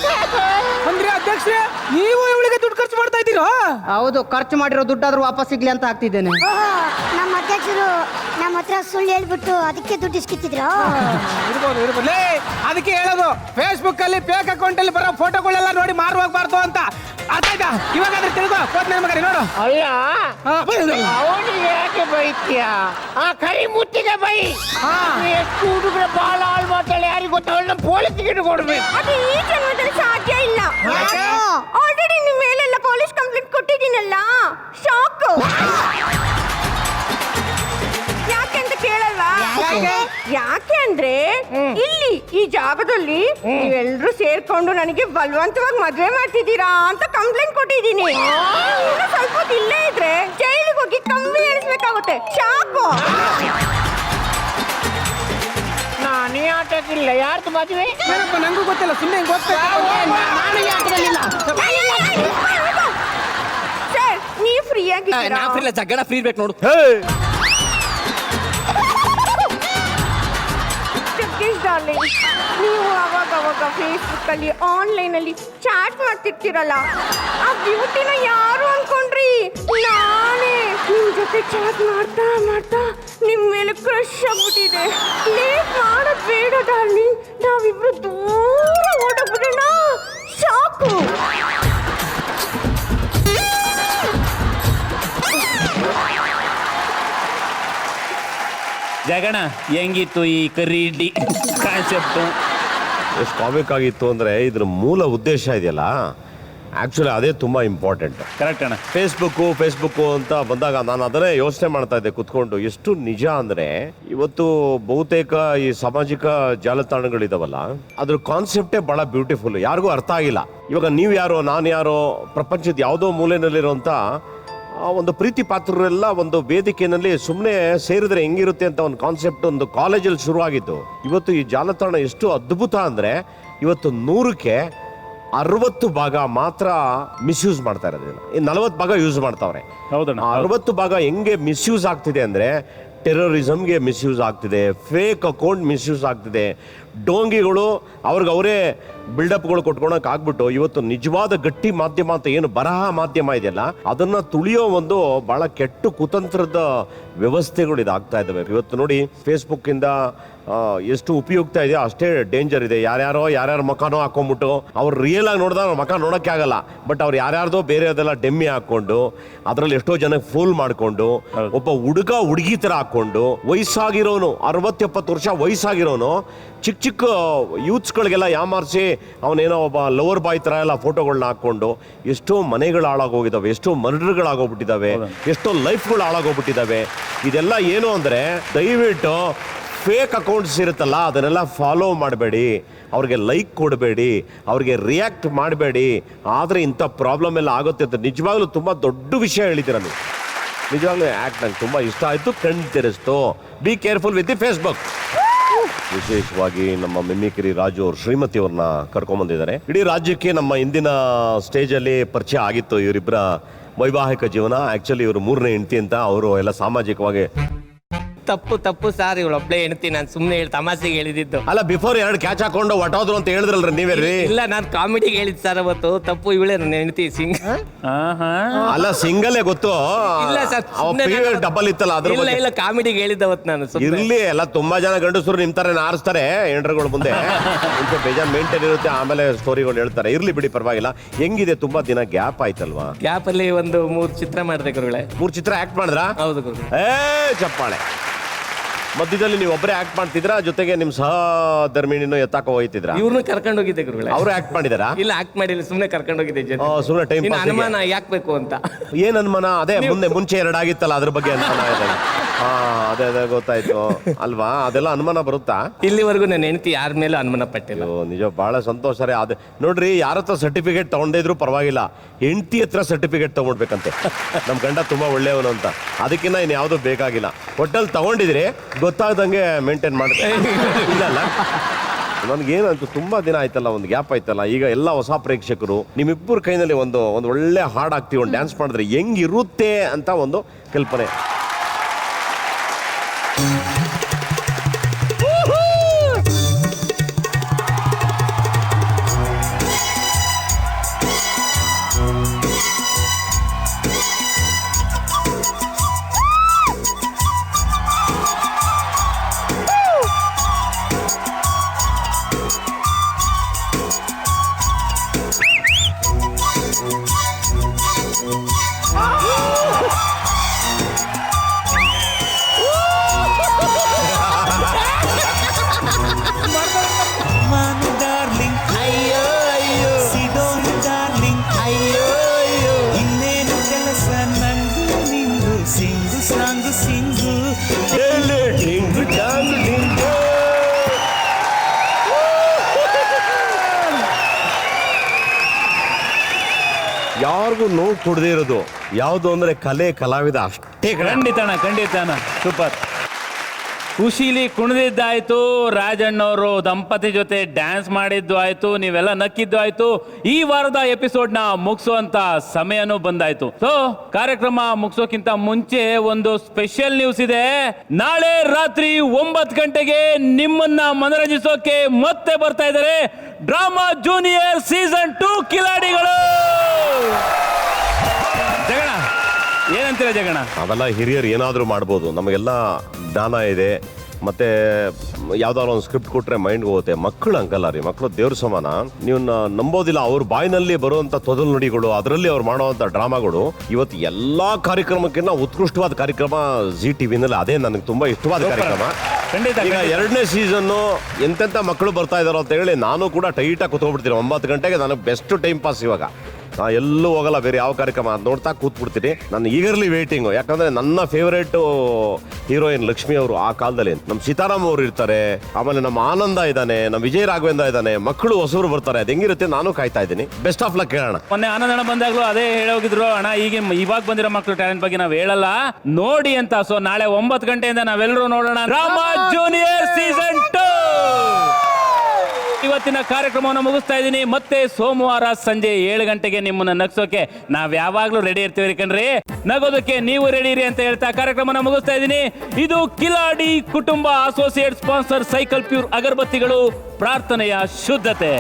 ಅಂದ್ರೆ ಅಧ್ಯಕ್ಷರೇ, ನೀವು ಇವಳಿಗೆ ದುಡ್ಡು ಖರ್ಚು ಮಾಡ್ತಾ ಇದ್ದೀರಾ? ಹೌದು, ಖರ್ಚು ಮಾಡಿರೋ ದುಡ್ಡಾದ್ರೂ ವಾಪಸ್ ಸಿಗ್ಲಿ ಅಂತ ಆಗ್ತಿದ್ದೇನೆ. ನಮ್ಮ ಅಧ್ಯಕ್ಷರು ನಮ್ಮ ಹತ್ರ ಸುಳ್ಳು ಹೇಳ್ಬಿಟ್ಟು ಅದಕ್ಕೆ ದುಡ್ಡು ಇಸ್ಕಿತ್ತಿದ್ರು. ಇರ್ಬೋದು. ಅದಕ್ಕೆ ಹೇಳೋದು, ಫೇಸ್ಬುಕ್ ಅಲ್ಲಿ ಫೇಕ್ ಅಕೌಂಟ್ ಅಲ್ಲಿ ಬರೋ ಫೋಟೋಗಳೆಲ್ಲ ನೋಡಿ ಮಾರು ಹೋಗ್ಬಾರ್ದು ಅಂತ. ಅರ್ಥ ಆಯ್ತಾ? ಇವಾಗಾದ್ರೆ ತಿಳ್ಕೊ. ನನ್ನ ಮಗನೇ ನೋಡು. ಅಲ್ಲ, ಅವನಿಗೆ ಯಾಕೆ ಬೈತೀಯ? ಆ ಕರಿ ಮುತ್ತಿಗೆ ಬೈ. ಎಷ್ಟು ಹುಡುಗರ ಬಾಳ ಹಾಳು ಮಾಡ್ತಾಳೆ ಯಾರಿಗೆ ಗೊತ್ತ? ಅವಳನ್ನ ಪೊಲೀಸ್ಗೆ ಕೊಡ್ಬೇಕು. ಅದು ಈ ಜನ್ಮದಲ್ಲಿ ಸಾಧ್ಯ ಇಲ್ಲ. ಆಲ್ರೆಡಿ ನಿಮ್ಮ ಮೇಲೆಲ್ಲ ಪೊಲೀಸ್ ಕಂಪ್ಲೇಂಟ್ ಕೊಟ್ಟಿದ್ದೀನಲ್ಲ. ಶಾಕ್. ಯಾಕೆ ಅಂತ ಕೇಳಲ್ವಾ? ಯಾಕೆ ಅಂದ್ರೆ ಇಲ್ಲಿ ಈ ಜಾಗದಲ್ಲಿ ನೀವೆಲ್ಲರೂ ಸೇರ್ಕೊಂಡು ನನಗೆ ಬಲವಂತವಾಗಿ ಮದ್ವೆ ಮಾಡ್ತಿದ್ದೀರಾ ಅಂತ ಕಂಪ್ಲೇಂಟ್ ಕೊಟ್ಟಿದ್ದೀನಿ. ಇನ್ನು ಸ್ವಲ್ಪ ಹೊತ್ತು ಇಲ್ಲೇ ಇದ್ರೆ ಜೈಲಿಗೆ ಹೋಗಿ ಕಂಬಿ ಎಣಿಸ್ಬೇಕಾಗುತ್ತೆ. ಶಾಕು. ನಾನೇ ಆಟಕ್ಕಿಲ್ಲ. ಯಾರ್ದು ಮದುವೆ? ನಂಗೂ ಗೊತ್ತಿಲ್ಲ, ಸುಮ್ಮನೆ ನಾನು ಈ ಆಟದಲ್ಲಿಲ್ಲ. ಸರ್, ನೀವು ಫ್ರೀ ಆಗಿ ನಾ ಫ್ರೀ ಇಲ್ಲ, ಜಗ್ಗಣ ಫ್ರೀ ಇರ್ಬೇಕು ನೋಡು. ಜಗ್ಗೇಶ್ ಡಾರ್ಲಿಂಗ್, ನೀವು ಅವಾಗ ಫೇಸ್ಬುಕ್ ಅಲ್ಲಿ ಆನ್ಲೈನ್ ಅಲ್ಲಿ ಚಾಟ್ ಮಾಡ್ತಿರ್ತೀರಲ್ಲ, ಆ ಬ್ಯೂಟಿನ ಯಾರು ಅನ್ಕೊಂಡ್ರಿ? ನಾನೇ. ನಿಮ್ ಜೊತೆ ಚಾಟ್ ಮಾಡ್ತಾ ಮಾಡ್ತಾ ನಿಮ್ ಮೇಲೆ ಕ್ರಶ್ ಆಗ್ಬಿಟ್ಟಿದೆ. ಲೇಟ್ ಮಾಡೋದ್ ಬೇಡ ಡಾರ್ಲಿಂಗ್, ನಾವಿಬ್ರು ದೂರ ಓಡೋಗ್ಬಿಡೋಣ. ಶಾಕು. ಜಗಣ, ಹೆಂಗಿತ್ತು ಈ ಕರಿ ಇಡ್ಲಿ ಕಾನ್ಸೆಪ್ಟು? ಎಷ್ಟು ಕಾಮಿಕ್ ಆಗಿತ್ತು ಅಂದರೆ ಇದ್ರ ಮೂಲ ಉದ್ದೇಶ ಇದೆಯಲ್ಲ, ಆ್ಯಕ್ಚುಲಿ ಅದೇ ತುಂಬ ಇಂಪಾರ್ಟೆಂಟ್. ಕರೆಕ್ಟ್ ಅಣ್ಣ. ಫೇಸ್ಬುಕ್ಕು ಅಂತ ಬಂದಾಗ ನಾನು ಅದನ್ನೇ ಯೋಚನೆ ಮಾಡ್ತಾ ಇದ್ದೆ ಕುತ್ಕೊಂಡು. ಎಷ್ಟು ನಿಜ ಅಂದರೆ ಇವತ್ತು ಬಹುತೇಕ ಈ ಸಾಮಾಜಿಕ ಜಾಲತಾಣಗಳಿದಾವಲ್ಲ, ಅದ್ರ ಕಾನ್ಸೆಪ್ಟೇ ಭಾಳ ಬ್ಯೂಟಿಫುಲ್. ಯಾರಿಗೂ ಅರ್ಥ ಆಗಿಲ್ಲ. ಇವಾಗ ನೀವು ಯಾರೋ ನಾನು ಯಾರೋ, ಪ್ರಪಂಚದ ಯಾವುದೋ ಮೂಲೆಯಲ್ಲಿರೋಂಥ ಒಂದು ಪ್ರೀತಿ ಪಾತ್ರರೆಲ್ಲ ಒಂದು ವೇದಿಕೆಯಲ್ಲಿ ಸುಮ್ಮನೆ ಸೇರಿದ್ರೆ ಹೆಂಗಿರುತ್ತೆ ಅಂತ ಒಂದು ಕಾನ್ಸೆಪ್ಟ್ ಒಂದು ಕಾಲೇಜಲ್ಲಿ ಶುರುವಾಗಿತ್ತು. ಇವತ್ತು ಈ ಜಾಲತಾಣ ಎಷ್ಟು ಅದ್ಭುತ ಅಂದರೆ ಇವತ್ತು 100ಕ್ಕೆ 60 ಭಾಗ ಮಾತ್ರ ಮಿಸ್ಯೂಸ್ ಮಾಡ್ತಾ ಇರೋದಿಲ್ಲ, ಇನ್ನು 40 ಭಾಗ ಯೂಸ್ ಮಾಡ್ತಾವ್ರೆ. ಹೌದಣ್ಣ. 60 ಭಾಗ ಹೆಂಗೆ ಮಿಸ್ಯೂಸ್ ಆಗ್ತಿದೆ ಅಂದರೆ ಟೆರರಿಸಮ್ಗೆ ಮಿಸ್ಯೂಸ್ ಆಗ್ತಿದೆ, ಫೇಕ್ ಅಕೌಂಟ್ ಮಿಸ್ಯೂಸ್ ಆಗ್ತಿದೆ, ಡೋಂಗಿಗಳು ಅವ್ರಿಗವರೇ ಬಿಲ್ಡಪ್ಗಳು ಕೊಟ್ಕೊಳಕ್ ಆಗ್ಬಿಟ್ಟು ಇವತ್ತು ನಿಜವಾದ ಗಟ್ಟಿ ಮಾಧ್ಯಮ ಅಂತ ಏನು ಬರಹ ಮಾಧ್ಯಮ ಇದೆಯಲ್ಲ ಅದನ್ನ ತುಳಿಯೋ ಒಂದು ಬಹಳ ಕೆಟ್ಟ ಕುತಂತ್ರದ ವ್ಯವಸ್ಥೆಗಳು ಇದಾಗ್ತಾ ಇದ್ದಾವೆ. ಇವತ್ತು ನೋಡಿ, ಫೇಸ್ಬುಕ್ ಇಂದ ಎಷ್ಟು ಉಪಯುಕ್ತ ಇದೆ ಅಷ್ಟೇ ಡೇಂಜರ್ ಇದೆ. ಯಾರ್ಯಾರ ಮಕಾನೋ ಹಾಕೊಂಡ್ಬಿಟ್ಟು ಅವ್ರು ರಿಯಲ್ ಆಗಿ ನೋಡಿದಾಗ ಅವ್ರ ಮಕ ನೋಡೋಕ್ಕೆ ಆಗಲ್ಲ, ಬಟ್ ಅವ್ರು ಯಾರ್ಯಾರ್ದೋ ಬೇರೆ ಅದೆಲ್ಲ ಡೆಮ್ಮಿ ಹಾಕೊಂಡು ಅದರಲ್ಲಿ ಎಷ್ಟೋ ಜನಕ್ಕೆ ಫೂಲ್ ಮಾಡಿಕೊಂಡು ಒಬ್ಬ ಹುಡುಗಿ ಥರ ಹಾಕೊಂಡು ವಯಸ್ಸಾಗಿರೋನು 60-70 ವರ್ಷ ವಯಸ್ಸಾಗಿರೋನು ಚಿಕ್ಕ ಯೂತ್ಸ್ಗಳಿಗೆಲ್ಲ ಯಾಮಾರಿಸಿ ಅವನೇನೋ ಒಬ್ಬ ಲವರ್ ಬಾಯ್ ಥರ ಎಲ್ಲ ಫೋಟೋಗಳನ್ನ ಹಾಕ್ಕೊಂಡು ಎಷ್ಟೋ ಮನೆಗಳು ಹಾಳಾಗೋಗಿದ್ದಾವೆ, ಎಷ್ಟೋ ಮರ್ಡರ್ಗಳಾಗೋಗ್ಬಿಟ್ಟಿದ್ದಾವೆ, ಎಷ್ಟೋ ಲೈಫ್ಗಳು ಹಾಳಾಗೋಗ್ಬಿಟ್ಟಿದ್ದಾವೆ. ಇದೆಲ್ಲ ಏನು ಅಂದರೆ ದಯವಿಟ್ಟು ಫೇಕ್ ಅಕೌಂಟ್ಸ್ ಇರುತ್ತಲ್ಲ ಅದನ್ನೆಲ್ಲ ಫಾಲೋ ಮಾಡಬೇಡಿ, ಅವ್ರಿಗೆ ಲೈಕ್ ಕೊಡಬೇಡಿ, ಅವ್ರಿಗೆ ರಿಯಾಕ್ಟ್ ಮಾಡಬೇಡಿ. ಆದರೆ ಇಂಥ ಪ್ರಾಬ್ಲಮ್ ಎಲ್ಲ ಆಗುತ್ತೆ ಅಂತ ನಿಜವಾಗ್ಲೂ ತುಂಬ ದೊಡ್ಡ ವಿಷಯ ಹೇಳಿದ್ದೀರ ನೀವು. ನಿಜವಾಗ್ಲೂ ಆ್ಯಕ್ಟ್ ನಂಗೆ ತುಂಬ ಇಷ್ಟ ಆಯಿತು, ಕಣ್ಣು ತೆರೆಸ್ತು. Be careful with the Facebook. ವಿಶೇಷವಾಗಿ ನಮ್ಮ ಮಿಮಿಕ್ರಿ ರಾಜು ಅವ್ರು ಶ್ರೀಮತಿ ಅವ್ರನ್ನ ಕರ್ಕೊಂಡ್ಬಂದಿದ್ದಾರೆ. ಇಡೀ ರಾಜ್ಯಕ್ಕೆ ನಮ್ಮ ಇಂದಿನ ಸ್ಟೇಜಲ್ಲಿ ಪರಿಚಯ ಆಗಿತ್ತು ಇವರಿಬ್ಬರ ವೈವಾಹಿಕ ಜೀವನ. ಆ್ಯಕ್ಚುಲಿ ಇವರು 3ನೇ ಹೆಂಡತಿ ಅಂತ ಅವರು ಎಲ್ಲ ಸಾಮಾಜಿಕವಾಗಿ ತಪ್ಪು ತಪ್ಪು ಸರ್, ಇವಳೊಬ್ಳೆ ಹೆಣ್ತಿ, ನಾನು ಸುಮ್ಮನೆ ಹೇಳಿ ತಮಾಷೆಗೆ ಹೇಳಿದ್ದು. ಅಲ್ಲ ಬಿಫೋರ್ 2 ಕ್ಯಾಚ್ ಹಾಕೊಂಡು ಹೊಟ್ಟೋದ್ರು ಅಂತ ಹೇಳಿದ್ರಲ್ರಿ ನೀವೇರಿ. ಇಲ್ಲ, ನಾನು ಕಾಮಿಡಿಗೆ ಹೇಳಿದ್ದು ಸರ್ ಅವತ್ತು. ತಪ್ಪು ಇವಳೇ ನನ್ನ ಹೆಣ್ತಿ ಸಿಂಗ್. ಅಲ್ಲ ಸಿಂಗಲೇ ಗೊತ್ತು. ಇಲ್ಲ ಸರ್, ಡಬಲ್ ಇತ್ತಲ್ಲ ಅದ್ರ ಇಲ್ಲ ಬಗ್ಗೆ. ಇಲ್ಲ ಕಾಮಿಡಿಗೆ ಹೇಳಿದ್ದು ಅವತ್ತು ನಾನು. ಇರ್ಲಿ, ಎಲ್ಲ ತುಂಬಾ ಜನ ಗಂಡಸರು ನಿಮ್ ತರ ಆರಿಸ್ತಾರೆ ಹೆಂಡ್ರಗಳ ಮುಂದೆ. ಮುಂಚೆ ಬೇಜಾನ್ ಮೇಂಟೈನ್ ಇರುತ್ತೆ, ಆಮೇಲೆ ಸ್ಟೋರಿಗಳು ಹೇಳ್ತಾರೆ. ಇರ್ಲಿ ಬಿಡಿ, ಪರವಾಗಿಲ್ಲ. ಹೆಂಗಿದೆ, ತುಂಬಾ ದಿನ ಗ್ಯಾಪ್ ಆಯ್ತಲ್ವಾ? ಗ್ಯಾಪ್ ಅಲ್ಲಿ ಒಂದು 3 ಚಿತ್ರ ಮಾಡಿದೆ ಗುರುಗಳೇ. 3 ಚಿತ್ರ ಆಕ್ಟ್ ಮಾಡಿದ್ರಾ? ಹೌದು ಗುರುಗಳೇ. ಚಪ್ಪಾಳೆ. ಮಧ್ಯದಲ್ಲಿ ನೀವು ಒಬ್ಬರೇ ಆಕ್ಟ್ ಮಾಡ್ತಿದ್ರಾ, ಜೊತೆಗೆ ನಿಮ್ ಸಹಧರ್ಮಿಣಿನೂ ಎತ್ತಾಕೋ ಹೋಯ್ತಿದ್ರಾ? ಇವ್ರನ್ನ ಕರ್ಕೊಂಡು ಹೋಗಿದ್ದೆ ಗುರುಗಳೇ. ಅವರು ಆಕ್ಟ್ ಮಾಡಿದಾರಾ? ಇಲ್ಲ, ಆಕ್ಟ್ ಮಾಡಿಲ್ಲ, ಸುಮ್ಮನೆ ಕರ್ಕೊಂಡು ಹೋಗಿದ್ದೆ ಜೊತೆ. ಸುಮ್ಮನೆ ಟೈಮ್ ಇನ್ನು ಪಾಸ್. ಅನುಮಾನ ಯಾಕೆ ಬೇಕು ಅಂತ. ಏನ್ ಅನುಮಾನ? ಅದೇ ಮುಂಚೆ 2 ಆಗಿತ್ತಲ್ಲ, ಅದ್ರ ಬಗ್ಗೆ ಅನುಮಾನ ಇದೆ. ಅದೇ ಗೊತ್ತಾಯ್ತು ಅಲ್ವಾ? ಅದೆಲ್ಲ ಅನುಮಾನ ಬರುತ್ತಾ? ಇಲ್ಲಿವರೆಗೂ ನನ್ನ ಹೆಂಡತಿ ಯಾರ ಮೇಲೂ ಅನುಮಾನ ಪಟ್ಟಿಲ್ಲ. ನಿಜ, ಬಹಳ ಸಂತೋಷ ರೀ. ಅದೇ ನೋಡ್ರಿ, ಯಾರ ಹತ್ರ ಸರ್ಟಿಫಿಕೇಟ್ ತಗೊಂಡಿದ್ರು ಪರವಾಗಿಲ್ಲ, ಹೆಂಡತಿ ಹತ್ರ ಸರ್ಟಿಫಿಕೇಟ್ ತಗೊಂಡ್ಬೇಕಂತೆ. ನಮ್ ಗಂಡ ತುಂಬಾ ಒಳ್ಳೆಯವನು ಅಂತ. ಅದಕ್ಕಿಂತ ಇನ್ ಯಾವ್ದು ಬೇಕಾಗಿಲ್ಲ. ಒಟ್ಟಲ್ಲಿ ತಗೊಂಡಿದ್ರೆ ಗೊತ್ತಾಗ್ದಂಗೆ ಮೇಂಟೈನ್ ಮಾಡ್ತಾರೆ. ಇಲ್ಲಲ್ಲ, ನನ್ಗೇನಂತೂ ತುಂಬಾ ದಿನ ಆಯ್ತಲ್ಲ, ಒಂದು ಗ್ಯಾಪ್ ಆಯ್ತಲ್ಲ. ಈಗ ಎಲ್ಲ ಹೊಸ ಪ್ರೇಕ್ಷಕರು ನಿಮ್ಮಿಬ್ಬರ ಕೈನಲ್ಲಿ ಒಂದು ಒಳ್ಳೆ ಹಾಡ್ ಹಾಕ್ತೀವಿ, ಒಂದು ಡ್ಯಾನ್ಸ್ ಮಾಡಿದ್ರೆ ಹೆಂಗಿರುತ್ತೆ ಅಂತ ಒಂದು ಕಲ್ಪನೆ. ಮಾನು ಡಾರ್ಲಿಂಗ್, ಅಯ್ಯೋ ಅಯ್ಯೋ, ಸಿಡೋನು ಡಾರ್ಲಿಂಗ್, ಅಯ್ಯೋ ಅಯ್ಯೋ, ಇನ್ನೇನು ಕೆಲಸ ನಂಗು ನಿಂಗು, ಸಿಂಗು ಸಾಂಗು ಸಿಂಗು. ಯಾರಿಗೂ ನೋವು ಕೊಡದೇ ಇರೋದು ಯಾವುದು ಅಂದ್ರೆ ಕಲೆ, ಕಲಾವಿದ ಅಷ್ಟೇ. ಖಂಡಿತಣ ಸೂಪರ್. ಖುಷಿಲಿ ಕುಣಿದಿದ್ದಾಯ್ತು, ರಾಜಣ್ಣವರು ದಂಪತಿ ಜೊತೆ ಡ್ಯಾನ್ಸ್ ಮಾಡಿದ್ದು ಆಯ್ತು, ನೀವೆಲ್ಲ ನಕ್ಕಿದ್ದು ಆಯ್ತು. ಈ ವಾರದ ಎಪಿಸೋಡ್ ನ ಮುಗಿಸುವಂತ ಸಮಯನೂ ಬಂದಾಯ್ತು. ಸೊ ಕಾರ್ಯಕ್ರಮ ಮುಗಿಸೋಕ್ಕಿಂತ ಮುಂಚೆ ಒಂದು ಸ್ಪೆಷಲ್ ನ್ಯೂಸ್ ಇದೆ. ನಾಳೆ ರಾತ್ರಿ 9 ಗಂಟೆಗೆ ನಿಮ್ಮನ್ನ ಮನರಂಜಿಸೋಕೆ ಮತ್ತೆ ಬರ್ತಾ ಇದ್ದಾರೆ ಡ್ರಾಮಾ ಜೂನಿಯರ್ ಸೀಸನ್ 2 ಕಿಲಾಡಿಗಳು. ಜಗಣ, ಏನಂತೀರ ಜಗಣ? ಅವೆಲ್ಲ ಹಿರಿಯರು ಏನಾದರೂ ಮಾಡ್ಬೋದು, ನಮಗೆಲ್ಲ ಜ್ಞಾನ ಇದೆ. ಮತ್ತೆ ಯಾವ್ದಾದ್ರು ಒಂದು ಸ್ಕ್ರಿಪ್ಟ್ ಕೊಟ್ರೆ ಮೈಂಡ್ ಹೋಗುತ್ತೆ. ಮಕ್ಕಳು ಹಂಗಲ್ಲ ರೀ, ಮಕ್ಕಳು ದೇವ್ರ ಸಮಾನ. ನೀವು ನಂಬೋದಿಲ್ಲ, ಅವ್ರ ಬಾಯಿನಲ್ಲಿ ಬರುವಂತ ತೊದಲು ನುಡಿಗಳು, ಅದರಲ್ಲಿ ಅವ್ರು ಮಾಡುವಂತ ಡ್ರಾಮಾಗಳು ಇವತ್ತು ಎಲ್ಲಾ ಕಾರ್ಯಕ್ರಮಕ್ಕಿಂತ ಉತ್ಕೃಷ್ಟವಾದ ಕಾರ್ಯಕ್ರಮ ಜಿ ಟಿವಿನಲ್ಲಿ. ಅದೇ ನನಗೆ ತುಂಬಾ ಇಷ್ಟವಾದ ಕಾರ್ಯಕ್ರಮ. ಈಗ 2ನೇ ಸೀಸನ್ನು ಎಂತೆಂಥ ಮಕ್ಕಳು ಬರ್ತಾ ಇದಾರೋ ಅಂತ ಹೇಳಿ ನಾನು ಕೂಡ ಟೈಟಾಗಿ ಕೂತ್ಕೊಂಡ್ಬಿಡ್ತೀನಿ. 9 ಗಂಟೆಗೆ ನನಗೆ ಬೆಸ್ಟ್ ಟೈಮ್ ಪಾಸ್. ಇವಾಗ ಎಲ್ಲೂ ಹೋಗಲ್ಲ, ಬೇರೆ ಯಾವ ಕಾರ್ಯಕ್ರಮ ಅದು ನೋಡ್ತಾ ಕೂತ್ಬಿಡ್ತೀನಿ. ನಾನು ಈಗರ್ಲಿ ವೇಟಿಂಗು. ಯಾಕಂದ್ರೆ ನನ್ನ ಫೇವರೇಟ್ ಹೀರೋಯಿನ್ ಲಕ್ಷ್ಮಿ ಅವರು ಆ ಕಾಲದಲ್ಲಿ, ನಮ್ಮ ಸೀತಾರಾಮ್ ಅವರು ಇರ್ತಾರೆ, ಆಮೇಲೆ ನಮ್ಮ ಆನಂದ ಇದ್ದಾನೆ, ನಮ್ಮ ವಿಜಯ ರಾಘವೇಂದ್ರ ಇದ್ದಾನೆ, ಮಕ್ಕಳು ಹೊಸರು ಬರ್ತಾರೆ. ಅದು ಹೆಂಗಿರುತ್ತೆ ನಾನು ಕಾಯ್ತಾ ಇದ್ದೀನಿ. ಬೆಸ್ಟ್ ಆಫ್ ಲಕ್ ಹೇಳೋಣ. ಮೊನ್ನೆ ಆನಂದಣ್ಣ ಬಂದಾಗ್ಲೂ ಅದೇ ಹೇಳೋಗಿದ್ರು, ಅಣ್ಣ ಈಗ ಇವಾಗ ಬಂದಿರೋ ಮಕ್ಕಳು ಟ್ಯಾಲೆಂಟ್ ಬಗ್ಗೆ ನಾವು ಹೇಳಲ್ಲ ನೋಡಿ ಅಂತ. ಸೊ ನಾಳೆ 9 ಗಂಟೆಯಿಂದ ನಾವೆಲ್ಲರೂ ನೋಡೋಣ ಡ್ರಾಮಾ ಜೂನಿಯರ್ ಸೀಸನ್ 2. ಇವತ್ತಿನ ಕಾರ್ಯಕ್ರಮವನ್ನು ಮುಗಿಸ್ತಾ ಇದ್ದೀನಿ. ಮತ್ತೆ ಸೋಮವಾರ ಸಂಜೆ 7 ಗಂಟೆಗೆ ನಿಮ್ಮನ್ನ ನಗ್ಸೋಕೆ ನಾವ್ ಯಾವಾಗ್ಲೂ ರೆಡಿ ಇರ್ತೀವಿ ಕಣ್ರಿ. ನಗೋದಕ್ಕೆ ನೀವು ರೆಡಿ ಇರಿ ಅಂತ ಹೇಳ್ತಾ ಕಾರ್ಯಕ್ರಮನ ಮುಗಿಸ್ತಾ ಇದ್ದೀನಿ. ಇದು ಕಿಲಾಡಿ ಕುಟುಂಬ, ಅಸೋಸಿಯೇಟ್ ಸ್ಪಾನ್ಸರ್ ಸೈಕಲ್ ಪ್ಯೂರ್ ಅಗರಬತ್ತಿಗಳು, ಪ್ರಾರ್ಥನೆಯ ಶುದ್ಧತೆ.